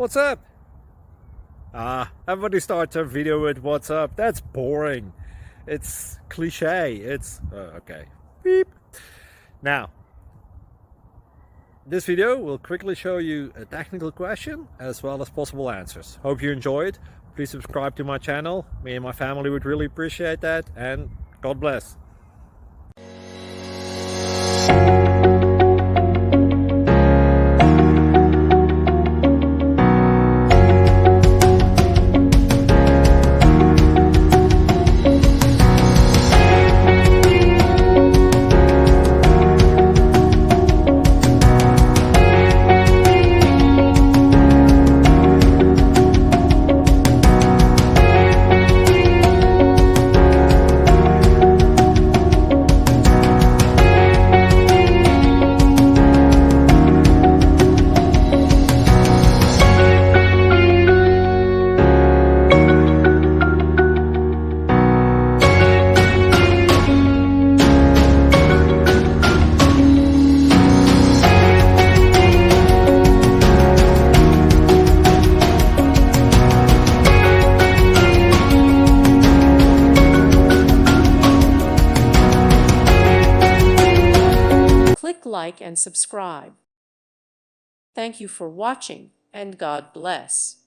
What's up? Everybody starts a video with what's up. That's boring. It's cliche. Okay. Beep. Now, this video will quickly show you a technical question as well as possible answers. Hope you enjoy it. Please subscribe to my channel. Me and my family would really appreciate that, and God bless. Click like and subscribe. Thank you for watching, and God bless.